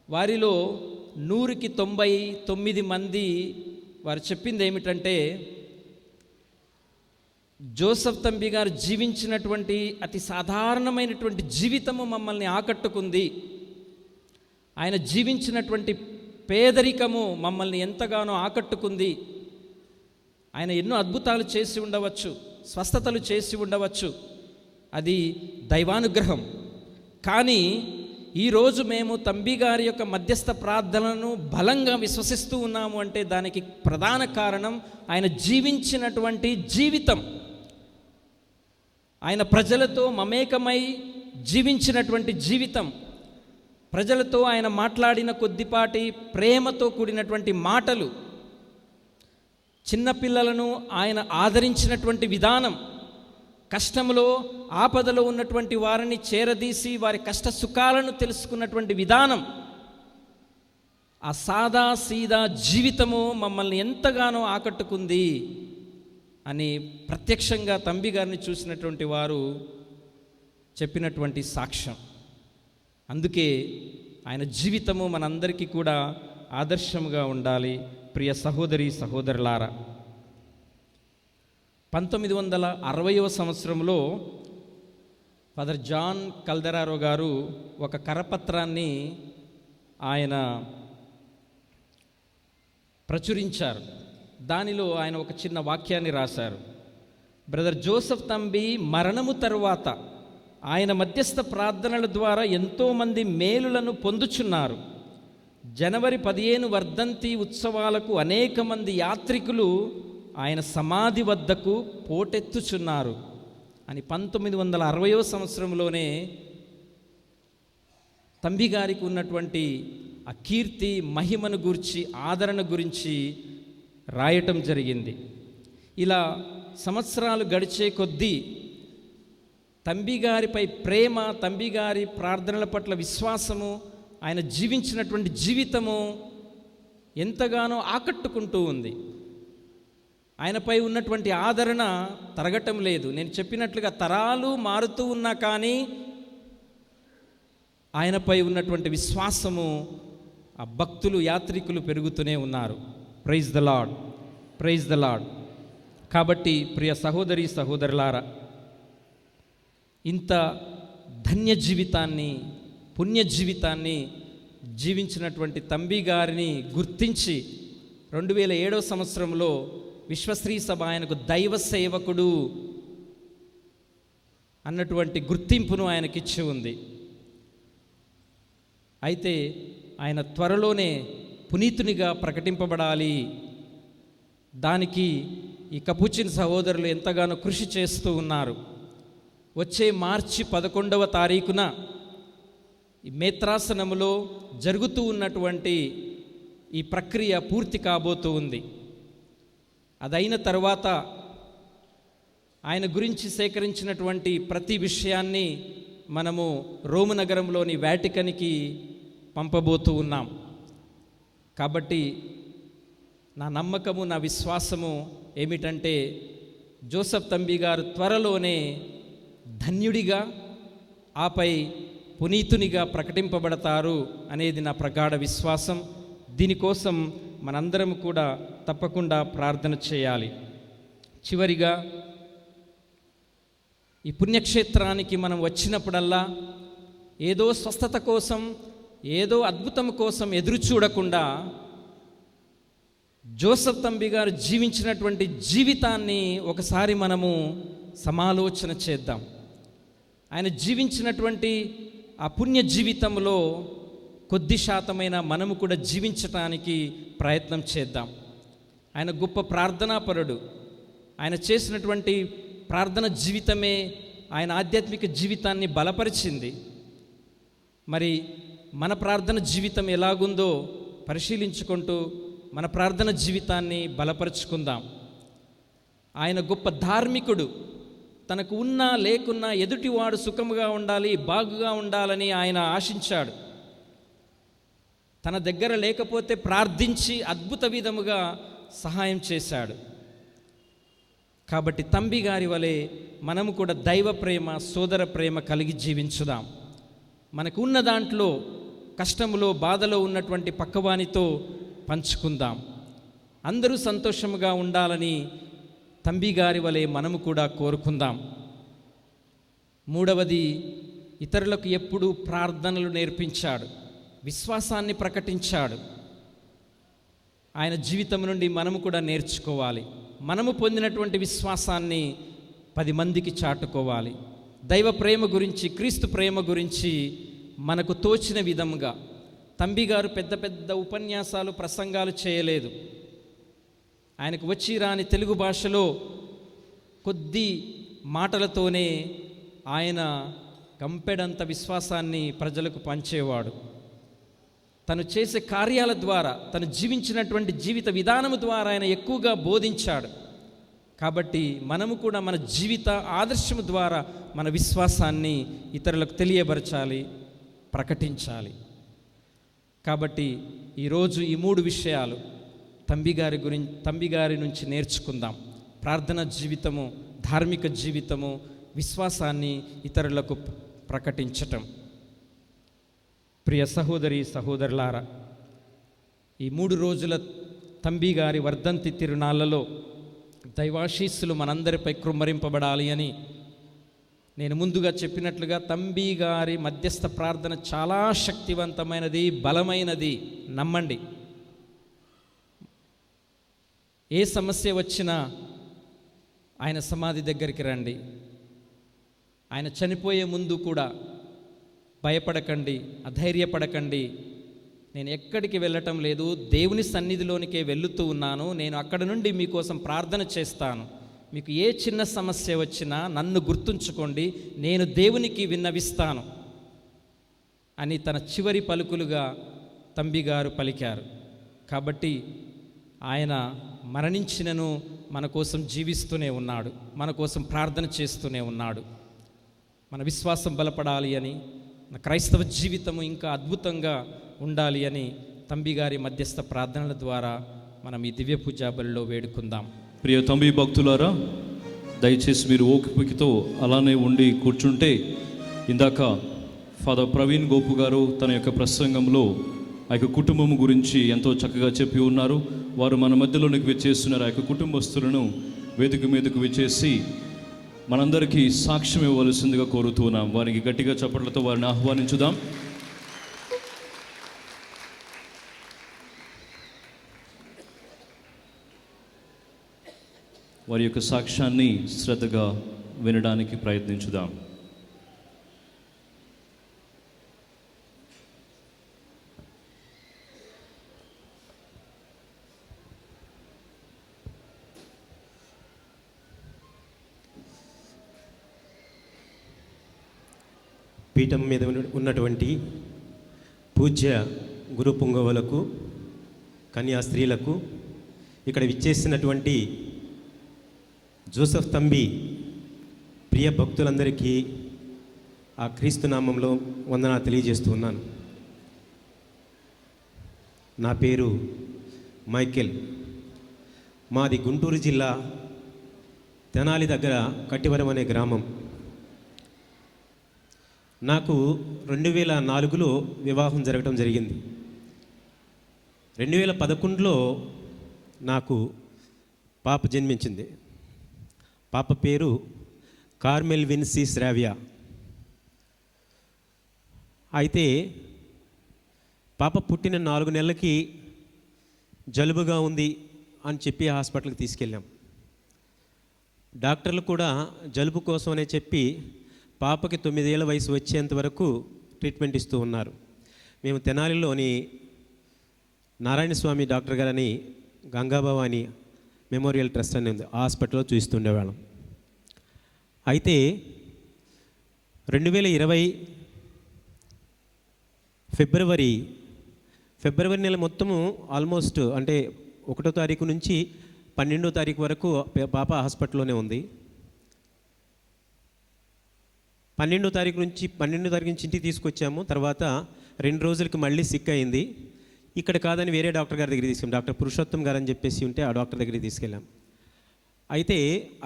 వారిలో 100కి 99 మంది వారు చెప్పింది ఏమిటంటే, జోసెఫ్ తంబి గారు జీవించినటువంటి అతి సాధారణమైనటువంటి జీవితము మమ్మల్ని ఆకట్టుకుంది. ఆయన జీవించినటువంటి పేదరికము మమ్మల్ని ఎంతగానో ఆకట్టుకుంది. ఆయన ఎన్నో అద్భుతాలు చేసి ఉండవచ్చు, స్వస్థతలు చేసి ఉండవచ్చు, అది దైవానుగ్రహం. కానీ ఈరోజు మేము తంబి గారి యొక్క మధ్యస్థ ప్రార్థనలను బలంగా విశ్వసిస్తూ ఉన్నాము అంటే దానికి ప్రధాన కారణం ఆయన జీవించినటువంటి జీవితం. ఆయన ప్రజలతో మమేకమై జీవించినటువంటి జీవితం, ప్రజలతో ఆయన మాట్లాడిన కొద్దిపాటి ప్రేమతో కూడినటువంటి మాటలు, చిన్నపిల్లలను ఆయన ఆదరించినటువంటి విధానం, కష్టంలో ఆపదలో ఉన్నటువంటి వారిని చేరదీసి వారి కష్ట సుఖాలను తెలుసుకున్నటువంటి విధానం, ఆ సాదా సీదా జీవితము మమ్మల్ని ఎంతగానో ఆకట్టుకుంది అని ప్రత్యక్షంగా తంబి గారిని చూసినటువంటి వారు చెప్పినటువంటి సాక్ష్యం. అందుకే ఆయన జీవితము మనందరికీ కూడా ఆదర్శముగా ఉండాలి. ప్రియ సహోదరి సహోదరులారా, 1960వ సంవత్సరంలో ఫాదర్ జాన్ కల్దరారో గారు ఒక కరపత్రాన్ని ఆయన ప్రచురించారు. దానిలో ఆయన ఒక చిన్న వాక్యాన్ని రాశారు. బ్రదర్ జోసెఫ్ తంబి మరణము తరువాత ఆయన మధ్యస్థ ప్రార్థనల ద్వారా ఎంతోమంది మేలులను పొందుచున్నారు. జనవరి 15 వర్ధంతి ఉత్సవాలకు అనేక మంది యాత్రికులు ఆయన సమాధి వద్దకు పోటెత్తుచున్నారు అని 1960వ సంవత్సరంలోనే తంబి గారికి ఉన్నటువంటి ఆ కీర్తి, మహిమను గురించి, ఆదరణ గురించి రాయటం జరిగింది. ఇలా సంవత్సరాలు గడిచే కొద్దీ తంబి గారిపై ప్రేమ, తంబి గారి ప్రార్థనల పట్ల విశ్వాసము, ఆయన జీవించినటువంటి జీవితము ఎంతగానో ఆకట్టుకుంటూ ఉంది. ఆయనపై ఉన్నటువంటి ఆదరణ తరగటం లేదు. నేను చెప్పినట్లుగా తరాలు మారుతూ ఉన్నా కానీ ఆయనపై ఉన్నటువంటి విశ్వాసము, ఆ భక్తులు, యాత్రికులు పెరుగుతూనే ఉన్నారు. Praise the lord, praise the lord. కాబట్టి ప్రియ సహోదరి సహోదరులారా, ఇంత ధన్య జీవితాన్ని, పుణ్య జీవితాన్ని జీవించినటువంటి తంబి గారిని గుర్తించి 2007వ సంవత్సరంలో విశ్వశ్రీ సభ ఆయనకు దైవ సేవకుడు అన్నటువంటి గుర్తింపును ఆయనకిచ్చి ఉంది. అయితే ఆయన త్వరలోనే పునీతునిగా ప్రకటింపబడాలి. దానికి ఈ కపుచిన్ సహోదరులు ఎంతగానో కృషి చేస్తూ ఉన్నారు. వచ్చే మార్చి 11వ తారీఖున ఈ మేత్రాసనములో జరుగుతూ ఉన్నటువంటి ఈ ప్రక్రియ పూర్తి కాబోతూ ఉంది. అదైన తర్వాత ఆయన గురించి సేకరించినటువంటి ప్రతి విషయాన్ని మనము రోము నగరంలోని వాటికన్కి పంపబోతూ ఉన్నాం. కాబట్టి నా నమ్మకము, నా విశ్వాసము ఏమిటంటే జోసెఫ్ తంబి గారు త్వరలోనే ధన్యుడిగా ఆపై పునీతునిగా ప్రకటింపబడతారు అనేది నా ప్రగాఢ విశ్వాసం. దీనికోసం మనందరం కూడా తప్పకుండా ప్రార్థన చేయాలి. చివరిగా ఈ పుణ్యక్షేత్రానికి మనం వచ్చినప్పుడల్లా ఏదో స్వస్థత కోసం, ఏదో అద్భుతం కోసం ఎదురు చూడకుండా జోసెఫ్ తంబి గారు జీవించినటువంటి జీవితాన్ని ఒకసారి మనము సమాలోచన చేద్దాం. ఆయన జీవించినటువంటి ఆ పుణ్య జీవితంలో కొద్ది శాతమైన మనము కూడా జీవించటానికి ప్రయత్నం చేద్దాం. ఆయన గొప్ప ప్రార్థనాపరుడు. ఆయన చేసినటువంటి ప్రార్థన జీవితమే ఆయన ఆధ్యాత్మిక జీవితాన్ని బలపరిచింది. మరి మన ప్రార్థన జీవితం ఎలాగుందో పరిశీలించుకుంటూ మన ప్రార్థన జీవితాన్ని బలపరుచుకుందాం. ఆయన గొప్ప ధార్మికుడు. తనకు ఉన్నా లేకున్నా ఎదుటివాడు సుఖముగా ఉండాలి, బాగుగా ఉండాలని ఆయన ఆశించాడు. తన దగ్గర లేకపోతే ప్రార్థించి అద్భుత విధముగా సహాయం చేశాడు. కాబట్టి తంబి గారి వలె మనము కూడా దైవ ప్రేమ, సోదర ప్రేమ కలిగి జీవించుదాం. మనకు ఉన్న దాంట్లో కష్టములో, బాధలో ఉన్నటువంటి పక్కవానితో పంచుకుందాం. అందరూ సంతోషముగా ఉండాలని తంబి గారి వలె మనము కూడా కోరుకుందాం. మూడవది, ఇతరులకు ఎప్పుడూ ప్రార్థనలు నేర్పించాడు, విశ్వాసాన్ని ప్రకటించాడు. ఆయన జీవితం నుండి మనము కూడా నేర్చుకోవాలి. మనము పొందినటువంటి విశ్వాసాన్ని 10 మందికి చాటుకోవాలి. దైవ ప్రేమ గురించి, క్రీస్తు ప్రేమ గురించి మనకు తోచిన విధంగా. తంబి గారు పెద్ద పెద్ద ఉపన్యాసాలు, ప్రసంగాలు చేయలేదు. ఆయనకు వచ్చి రాని తెలుగు భాషలో కొద్ది మాటలతోనే ఆయన కంపెడంత విశ్వాసాన్ని ప్రజలకు పంచేవాడు. తను చేసే కార్యాల ద్వారా, తను జీవించినటువంటి జీవిత విధానము ద్వారా ఆయన ఎక్కువగా బోధించాడు. కాబట్టి మనము కూడా మన జీవిత ఆదర్శము ద్వారా మన విశ్వాసాన్ని ఇతరులకు తెలియబరచాలి, ప్రకటించాలి. కాబట్టి ఈరోజు ఈ 3 విషయాలు తంబి గారి నుంచి నేర్చుకుందాం. ప్రార్థన జీవితము, ధార్మిక జీవితము, విశ్వాసాన్ని ఇతరులకు ప్రకటించటం. ప్రియ సహోదరి సహోదరులారా, ఈ 3 రోజుల తంబి గారి వర్ధంతి తిరునాళ్లలో దైవాశీస్సులు మనందరిపై కృమ్మరింపబడాలి అని నేను ముందుగా చెప్పినట్లుగా తంబి గారి మధ్యస్థ ప్రార్థన చాలా శక్తివంతమైనది, బలమైనది. నమ్మండి. ఏ సమస్య వచ్చినా ఆయన సమాధి దగ్గరికి రండి. ఆయన చనిపోయే ముందు కూడా భయపడకండి, అధైర్యపడకండి. నేను ఎక్కడికి వెళ్ళటం లేదు, దేవుని సన్నిధిలోనికే వెళుతూ ఉన్నాను. నేను అక్కడ నుండి మీకోసం ప్రార్థన చేస్తాను. మీకు ఏ చిన్న సమస్య వచ్చినా నన్ను గుర్తుంచుకోండి, నేను దేవునికి విన్నవిస్తాను అని తన చివరి పలుకులుగా తంబి గారు పలికారు. కాబట్టి ఆయన మరణించినను మన కోసం జీవిస్తూనే ఉన్నాడు, మన కోసం ప్రార్థన చేస్తూనే ఉన్నాడు. మన విశ్వాసం బలపడాలి అని, మన క్రైస్తవ జీవితము ఇంకా అద్భుతంగా ఉండాలి అని తంబి గారి మధ్యస్థ ప్రార్థనల ద్వారా మనం ఈ దివ్య పూజా బలిలో వేడుకుందాం. ప్రియ తంబి భక్తులారా, దయచేసి మీరు ఓపికతో అలానే ఉండి కూర్చుంటే, ఇందాక ఫాదర్ ప్రవీణ్ గోపు గారు తన యొక్క ప్రసంగంలో ఆ యొక్క కుటుంబం గురించి ఎంతో చక్కగా చెప్పి ఉన్నారు. వారు మన మధ్యలోనికి విచ్చేస్తున్నారు. ఆ యొక్క కుటుంబస్తులను వేదిక మీదకు విచ్చేసి మనందరికీ సాక్ష్యం ఇవ్వవలసిందిగా కోరుతున్నాం. వారికి గట్టిగా చప్పట్లతో వారిని ఆహ్వానించుదాం. వారి యొక్క సాక్ష్యాన్ని శ్రద్ధగా వినడానికి ప్రయత్నించుదాం. పీఠం మీద ఉన్నటువంటి పూజ్య గురు పుంగవులకు, కన్యా స్త్రీలకు, ఇక్కడ విచ్చేసినటువంటి జోసెఫ్ తంబి ప్రియ భక్తులందరికీ ఆ క్రీస్తునామంలో వందనాలు తెలియజేస్తూ ఉన్నాను. నా పేరు మైకేల్. మాది గుంటూరు జిల్లా తెనాలి దగ్గర కట్టివరం అనే గ్రామం. నాకు 2004లో వివాహం జరగడం జరిగింది. 2011లో నాకు పాప జన్మించింది. పాప పేరు కార్మెల్విన్ సి శ్రావ్య. అయితే పాప పుట్టిన 4 నెలలకి జలుబుగా ఉంది అని చెప్పి హాస్పిటల్కి తీసుకెళ్ళాం. డాక్టర్లు కూడా జలుబు కోసమనే చెప్పి పాపకి 9 ఏళ్ల వయసు వచ్చేంత వరకు ట్రీట్మెంట్ ఇస్తూ ఉన్నారు. మేము తెనాలిలోని నారాయణ స్వామి డాక్టర్ గారని గంగాభవాని మెమోరియల్ ట్రస్ట్ అని ఉంది, ఆ హాస్పిటల్లో చూస్తుండేవాళ్ళం. అయితే 2020 ఫిబ్రవరి నెల మొత్తము ఆల్మోస్ట్ అంటే 1వ తారీఖు నుంచి 12వ తారీఖు వరకు పాప హాస్పిటల్లోనే ఉంది. 12వ తారీఖు నుంచి ఇంటికి తీసుకొచ్చాము. తర్వాత 2 రోజులకి మళ్ళీ సిక్ అయింది. ఇక్కడ కాదని వేరే డాక్టర్ గారి దగ్గరికి తీసుకెళ్ళాం. డాక్టర్ పురుషోత్తం గారు అని చెప్పేసి ఉంటే ఆ డాక్టర్ దగ్గరికి తీసుకెళ్ళాం. అయితే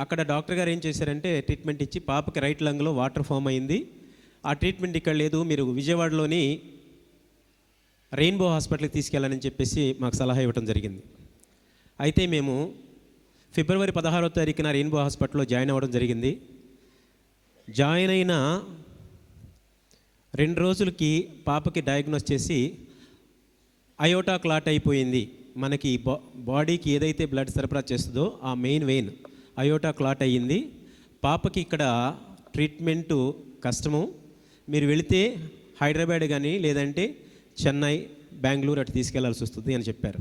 అక్కడ డాక్టర్ గారు ఏం చేశారంటే ట్రీట్మెంట్ ఇచ్చి పాపకి రైట్ లంగ్లో వాటర్ ఫామ్ అయింది. ఆ ట్రీట్మెంట్ ఇక్కడ లేదు, మీరు విజయవాడలోని రెయిన్బో హాస్పిటల్కి తీసుకెళ్ళాలని చెప్పేసి మాకు సలహా ఇవ్వడం జరిగింది. అయితే మేము ఫిబ్రవరి 16వ తారీఖున రెయిన్బో హాస్పిటల్లో జాయిన్ అవ్వడం జరిగింది. జాయిన్ అయిన 2 రోజులకి పాపకి డయాగ్నోస్ చేసి అయోటా క్లాట్ అయిపోయింది. మనకి బాడీకి ఏదైతే బ్లడ్ సరఫరా చేస్తుందో ఆ మెయిన్ వెయిన్ అయోటా క్లాట్ అయ్యింది. పాపకి ఇక్కడ ట్రీట్మెంటు కష్టము, మీరు వెళితే హైదరాబాద్ కానీ లేదంటే చెన్నై, బెంగళూరు అటు తీసుకెళ్లాల్సి వస్తుంది అని చెప్పారు.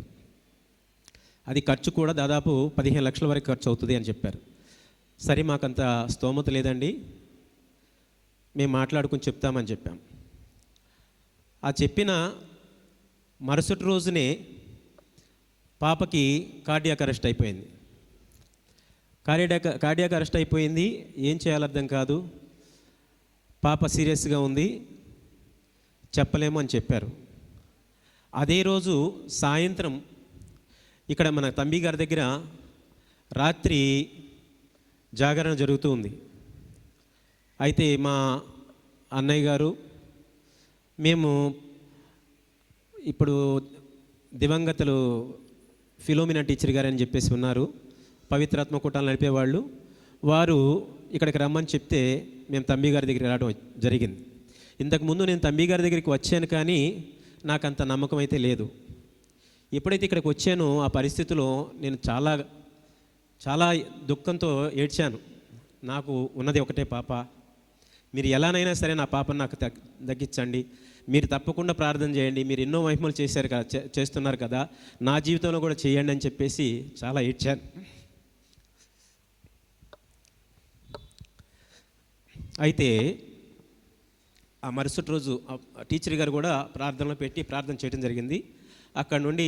అది ఖర్చు కూడా దాదాపు 15 లక్షల వరకు ఖర్చు అవుతుంది అని చెప్పారు. సరే, మాకంత స్తోమత లేదండి, మేము మాట్లాడుకుని చెప్తామని చెప్పాం. ఆ చెప్పిన మరుసటి రోజునే పాపకి కార్డియాక్ అరెస్ట్ అయిపోయింది. కార్డియాక్ అరెస్ట్ అయిపోయింది. ఏం చేయాలో అర్థం కాదు. పాప సీరియస్గా ఉంది, చెప్పలేము అని చెప్పారు. అదే రోజు సాయంత్రం ఇక్కడ మన తంబి గారి దగ్గర రాత్రి జాగరణ జరుగుతూ ఉంది. అయితే మా అన్నయ్య గారు, మేము ఇప్పుడు దివంగతులు ఫిలోమినా టీచర్ గారు అని చెప్పేసి ఉన్నారు, పవిత్రాత్మ కూటాలు నడిపేవాళ్ళు, వారు ఇక్కడికి రమ్మని చెప్తే మేము తంబి గారి దగ్గరికి రావడం జరిగింది. ఇంతకుముందు నేను తంబి గారి దగ్గరికి వచ్చాను, కానీ నాకు అంత నమ్మకం అయితే లేదు. ఎప్పుడైతే ఇక్కడికి వచ్చానో ఆ పరిస్థితిలో నేను చాలా చాలా దుఃఖంతో ఏడ్చాను. నాకు ఉన్నది ఒకటే పాప, మీరు ఎలానైనా సరే నా పాపను నాకు దక్కించండి, మీరు తప్పకుండా ప్రార్థన చేయండి, మీరు ఎన్నో మహిమలు చేశారు కదా, చేస్తున్నారు కదా, నా జీవితంలో కూడా చేయండి అని చెప్పేసి చాలా ఏడ్చాను. అయితే ఆ మరుసటి రోజు టీచర్ గారు కూడా ప్రార్థనలో పెట్టి ప్రార్థన చేయడం జరిగింది. అక్కడ నుండి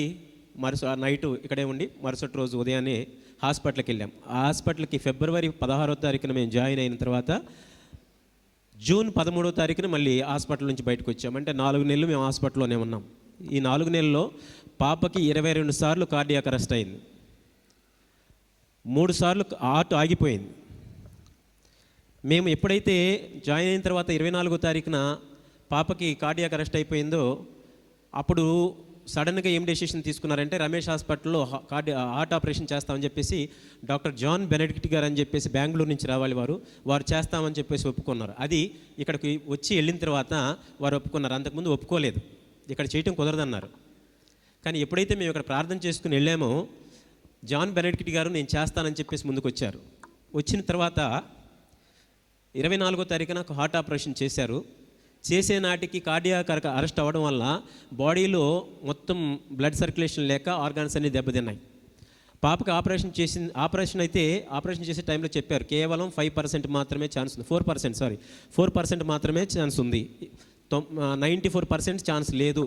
నైటు ఇక్కడే ఉండి మరుసటి రోజు ఉదయాన్నే హాస్పిటల్కి వెళ్ళాం. ఆ హాస్పిటల్కి ఫిబ్రవరి 16వ తారీఖున మేము జాయిన్ అయిన తర్వాత జూన్ 13వ తారీఖున మళ్ళీ హాస్పిటల్ నుంచి బయటకు వచ్చాం. అంటే 4 నెలలు మేము హాస్పిటల్లోనే ఉన్నాం. ఈ 4 నెలల్లో పాపకి 22 సార్లు కార్డియాక్ అరెస్ట్ అయింది, 3 సార్లు హార్ట్ ఆగిపోయింది. మేము ఎప్పుడైతే జాయిన్ అయిన తర్వాత 24వ తారీఖున పాపకి కార్డియాక్ అరెస్ట్ అయిపోయిందో అప్పుడు సడన్గా ఏం డెసిషన్ తీసుకున్నారంటే రమేష్ హాస్పిటల్లో హార్ట్ ఆపరేషన్ చేస్తామని చెప్పేసి డాక్టర్ జాన్ బెనెడిక్ట్ గారు అని చెప్పేసి బెంగళూరు నుంచి రావాలి, వారు చేస్తామని చెప్పేసి ఒప్పుకున్నారు. అది ఇక్కడికి వచ్చి వెళ్ళిన తర్వాత వారు ఒప్పుకున్నారు. అంతకుముందు ఒప్పుకోలేదు, ఇక్కడ చేయటం కుదరదన్నారు. కానీ ఎప్పుడైతే మేము ఇక్కడ ప్రార్థన చేసుకుని వెళ్ళామో జాన్ బెనెడిక్ట్ గారు నేను చేస్తానని చెప్పేసి ముందుకు వచ్చారు. వచ్చిన తర్వాత 24వ తారీఖున నాకు హార్ట్ ఆపరేషన్ చేశారు. చేసే నాటికి కార్డియాక్ అరెస్ట్ అవ్వడం వల్ల బాడీలో మొత్తం బ్లడ్ సర్క్యులేషన్ లేక ఆర్గాన్స్ అన్ని దెబ్బతిన్నాయి. పాపకి ఆపరేషన్ చేసే టైంలో చెప్పారు కేవలం 5% మాత్రమే ఛాన్స్ ఉంది, 4% మాత్రమే ఛాన్స్ ఉంది, 94% ఛాన్స్ లేదు.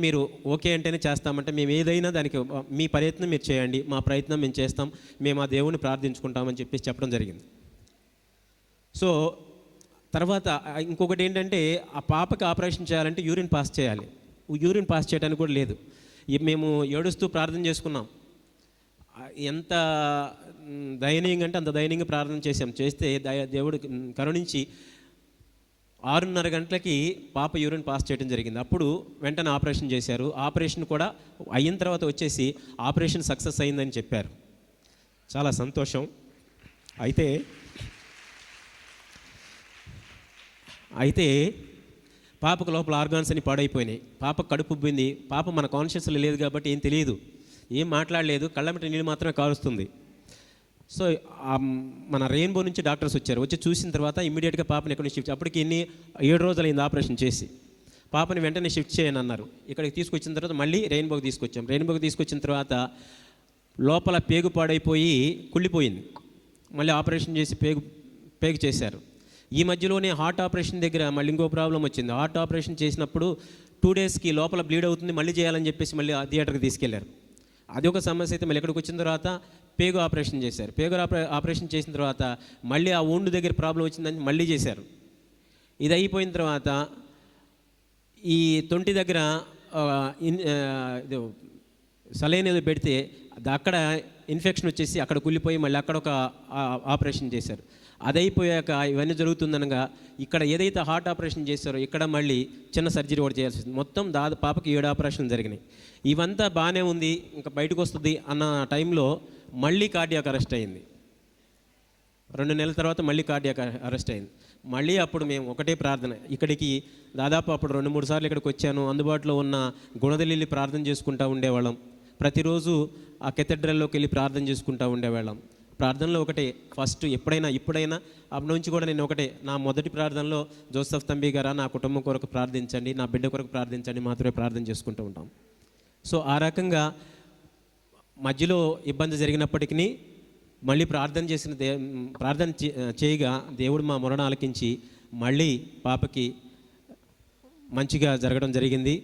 మీరు ఓకే అంటేనే చేస్తామంటే మేము ఏదైనా దానికి మీ ప్రయత్నం మీరు చేయండి, మా ప్రయత్నం మేము చేస్తాం, మేము ఆ దేవుని ప్రార్థించుకుంటామని చెప్పేసి చెప్పడం జరిగింది. సో తర్వాత ఇంకొకటి ఏంటంటే ఆ పాపకి ఆపరేషన్ చేయాలంటే యూరిన్ పాస్ చేయాలి. యూరిన్ పాస్ చేయడానికి కూడా లేదు. మేము ఏడుస్తూ ప్రార్థన చేసుకున్నాం. ఎంత దయనీయంగా అంటే అంత దయనీయంగా ప్రార్థన చేస్తే దేవుడు కరుణించి 6:30 గంటలకి పాప యూరిన్ పాస్ చేయడం జరిగింది. అప్పుడు వెంటనే ఆపరేషన్ చేశారు. ఆపరేషన్ కూడా అయిన తర్వాత వచ్చేసి ఆపరేషన్ సక్సెస్ అయిందని చెప్పారు. చాలా సంతోషం. అయితే పాపకు లోపల ఆర్గాన్స్ అని పాడైపోయినాయి. పాప కడుపు ఉబ్బింది. పాప మన కాన్షియస్లో లేదు కాబట్టి ఏం తెలియదు, ఏం మాట్లాడలేదు, కళ్ళమిట నీళ్ళు మాత్రమే కారుస్తుంది. సో మన రెయిన్బో నుంచి డాక్టర్స్ వచ్చారు. వచ్చి చూసిన తర్వాత ఇమ్మీడియట్గా పాపని ఎక్కడి నుంచి షిఫ్ట్, అప్పటికి 7 రోజులైంది ఆపరేషన్ చేసి. పాపని వెంటనే షిఫ్ట్ చేయని అన్నారు. ఇక్కడికి తీసుకొచ్చిన తర్వాత మళ్ళీ రెయిన్బోకి తీసుకొచ్చాం. రెయిన్బోకి తీసుకొచ్చిన తర్వాత లోపల పేగు పాడైపోయి కుళ్ళిపోయింది. మళ్ళీ ఆపరేషన్ చేసి పేగు చేశారు. ఈ మధ్యలోనే హార్ట్ ఆపరేషన్ దగ్గర మళ్ళీ ఇంకో ప్రాబ్లం వచ్చింది. హార్ట్ ఆపరేషన్ చేసినప్పుడు 2 డేస్కి లోపల బ్లీడ్ అవుతుంది, మళ్ళీ చేయాలని చెప్పేసి మళ్ళీ థియేటర్కి తీసుకెళ్లారు. అది ఒక సమస్య. అయితే మళ్ళీ ఇక్కడికి వచ్చిన తర్వాత పేగు ఆపరేషన్ చేశారు. పేగు ఆపరేషన్ చేసిన తర్వాత మళ్ళీ ఆ ఊండు దగ్గర ప్రాబ్లం వచ్చిందని మళ్ళీ చేశారు. ఇది అయిపోయిన తర్వాత ఈ తొంటి దగ్గర సలైన్ ఏదో పెడితే అక్కడ ఇన్ఫెక్షన్ వచ్చేసి అక్కడ కుళ్ళిపోయి మళ్ళీ అక్కడ ఒక ఆపరేషన్ చేశారు. అది అయిపోయాక ఇవన్నీ జరుగుతుందనగా ఇక్కడ ఏదైతే హార్ట్ ఆపరేషన్ చేశారో ఇక్కడ మళ్ళీ చిన్న సర్జరీ కూడా చేయాల్సి వచ్చింది. మొత్తం పాపకి 7 ఆపరేషన్లు జరిగినాయి. ఇవంతా బాగానే ఉంది, ఇంకా బయటకు వస్తుంది అన్న టైంలో మళ్ళీ కార్డియాక్ అరెస్ట్ అయింది. 2 నెలల తర్వాత మళ్ళీ కార్డియాక్ అరెస్ట్ అయింది. మళ్ళీ అప్పుడు మేము ఒకటే ప్రార్థన, ఇక్కడికి దాదాపు అప్పుడు 2-3 సార్లు ఇక్కడికి వచ్చాను. అందుబాటులో ఉన్న గుణదలిల్లి ప్రార్థన చేసుకుంటూ ఉండేవాళ్ళం. ప్రతిరోజు ఆ కెథడ్రల్లోకి వెళ్ళి ప్రార్థన చేసుకుంటూ ఉండేవాళ్ళం. ప్రార్థనలో ఒకటే ఫస్ట్ ఇప్పుడైనా అప్పటి నుంచి కూడా నేను ఒకటే, నా మొదటి ప్రార్థనలో జోసెఫ్ తంబి గారా నా కుటుంబం కొరకు ప్రార్థించండి, నా బిడ్డ కొరకు ప్రార్థించండి మాత్రమే ప్రార్థన చేసుకుంటూ ఉంటాం. సో ఆ రకంగా మధ్యలో ఇబ్బంది జరిగినప్పటికీ మళ్ళీ ప్రార్థన చేయగా దేవుడు మా మొరణ ఆలకించి మళ్ళీ పాపకి మంచిగా జరగడం జరిగింది.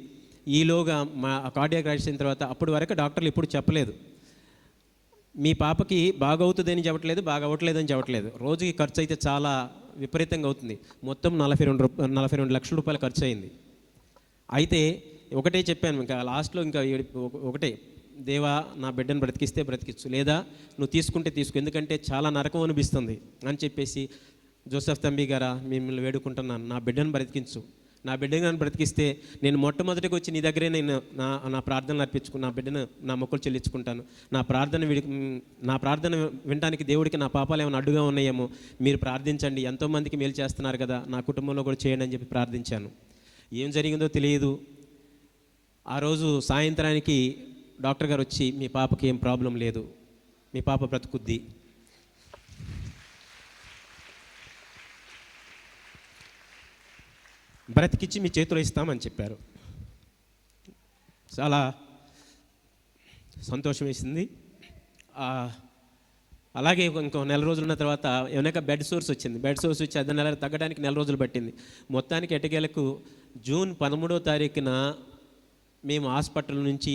ఈలోగా మా కార్డియాక్ అరెస్ట్ అయిన తర్వాత అప్పటి వరకు డాక్టర్లు ఎప్పుడు చెప్పలేదు, మీ పాపకి బాగవుతుందని చెప్పట్లేదు, బాగవట్లేదని చెప్పట్లేదు. రోజుకి ఖర్చు అయితే చాలా విపరీతంగా అవుతుంది. మొత్తం 42 లక్షల రూపాయలు ఖర్చు అయింది. అయితే ఒకటే చెప్పాను, ఇంకా లాస్ట్లో ఇంకా ఒకటే, దేవా నా బిడ్డను బ్రతికిస్తే బ్రతికించు, లేదా నువ్వు తీసుకుంటే తీసుకో, ఎందుకంటే చాలా నరకం అనిపిస్తుంది అని చెప్పేసి జోసెఫ్ తంబి గారా మిమ్మల్ని వేడుకుంటున్నాను, నా బిడ్డను బ్రతికించు. నా బిడ్డను బ్రతికిస్తే నేను మొట్టమొదటికి వచ్చి నీ దగ్గరే నేను నా ప్రార్థనలు అర్పించుకుని నా బిడ్డను నా మొక్కులు చెల్లించుకుంటాను. నా ప్రార్థన వినడానికి దేవుడికి నా పాపాలు ఏమైనా అడ్డుగా ఉన్నాయేమో మీరు ప్రార్థించండి, ఎంతోమందికి మేలు చేస్తున్నారు కదా, నా కుటుంబంలో కూడా చేయండి అని చెప్పి ప్రార్థించాను. ఏం జరిగిందో తెలియదు. ఆ రోజు సాయంత్రానికి డాక్టర్ గారు వచ్చి మీ పాపకి ఏం ప్రాబ్లం లేదు, మీ పాప బ్రతుకుద్ది, బ్రతికిచ్చి మీ చేతిలో ఇస్తామని చెప్పారు. చాలా సంతోషం వేసింది. అలాగే ఇంకో 1 నెల రోజులు ఉన్న తర్వాత ఏమైనా బెడ్ సోర్స్ వచ్చింది. బెడ్ సోర్స్ వచ్చి 10 నెలలు తగ్గడానికి 1 నెల రోజులు పట్టింది. మొత్తానికి ఎటకేలకు జూన్ 13వ తారీఖున మేము హాస్పిటల్ నుంచి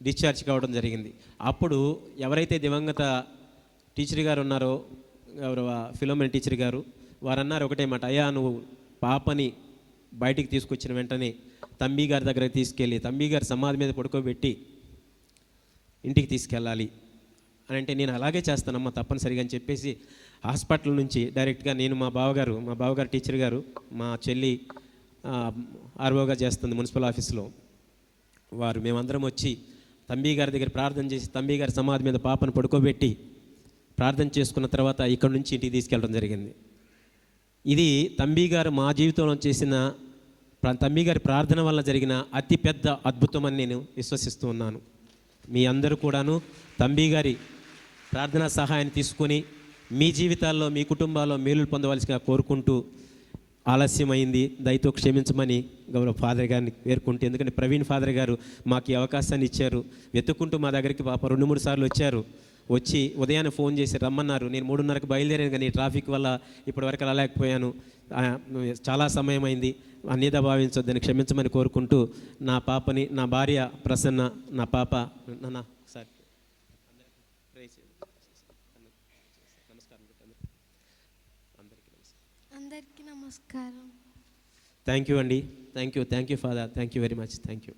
డిశ్చార్జ్ కావడం జరిగింది. అప్పుడు ఎవరైతే దివంగత టీచర్ గారు ఉన్నారో, గౌరవ ఫిలోమినా టీచర్ గారు, వారు అన్నారు ఒకటే మాట, అయ్యా నువ్వు పాపని బయటికి తీసుకొచ్చిన వెంటనే తంబి గారి దగ్గరకు తీసుకెళ్ళి తంబి గారి సమాధి మీద పడుకోబెట్టి ఇంటికి తీసుకెళ్ళాలి అని అంటే, నేను అలాగే చేస్తానమ్మా తప్పనిసరిగా అని చెప్పేసి హాస్పిటల్ నుంచి డైరెక్ట్గా నేను మా బావగారు టీచర్ గారు, మా చెల్లి ఆర్ఓగా చేస్తుంది మున్సిపల్ ఆఫీస్లో, వారు మేమందరం వచ్చి తంబి గారి దగ్గర ప్రార్థన చేసి తంబి గారి సమాధి మీద పాపను పడుకోబెట్టి ప్రార్థన చేసుకున్న తర్వాత ఇక్కడ నుంచి ఇంటికి తీసుకెళ్ళడం జరిగింది. ఇది తంబి గారు మా జీవితంలో చేసిన, తంబి గారి ప్రార్థన వల్ల జరిగిన అతిపెద్ద అద్భుతం అని నేను విశ్వసిస్తూ ఉన్నాను. మీ అందరూ కూడాను తంబి గారి ప్రార్థనా సహాయాన్ని తీసుకొని మీ జీవితాల్లో మీ కుటుంబాల్లో మేలులు పొందవలసిగా కోరుకుంటూ, ఆలస్యమైంది దయతో క్షమించమని గౌరవ ఫాదర్ గారిని పేర్కొంటూ, ఎందుకంటే ప్రవీణ్ ఫాదర్ గారు మాకు ఈ అవకాశాన్ని ఇచ్చారు. వెతుక్కుంటూ మా దగ్గరికి పాప 2-3 సార్లు వచ్చారు. వచ్చి ఉదయాన్నే ఫోన్ చేసి రమ్మన్నారు. నేను 3:30కి బయలుదేరాను, కానీ ట్రాఫిక్ వల్ల ఇప్పటివరకు రాలేకపోయాను, చాలా సమయం అయింది, అన్యదా భావించొద్దని క్షమించమని కోరుకుంటూ, నా పాపని, నా భార్య ప్రసన్న, నా పాప సార్ అందరికీ నమస్కారం. థ్యాంక్ యూ అండి. Thank you father. Thank you very much. Thank you.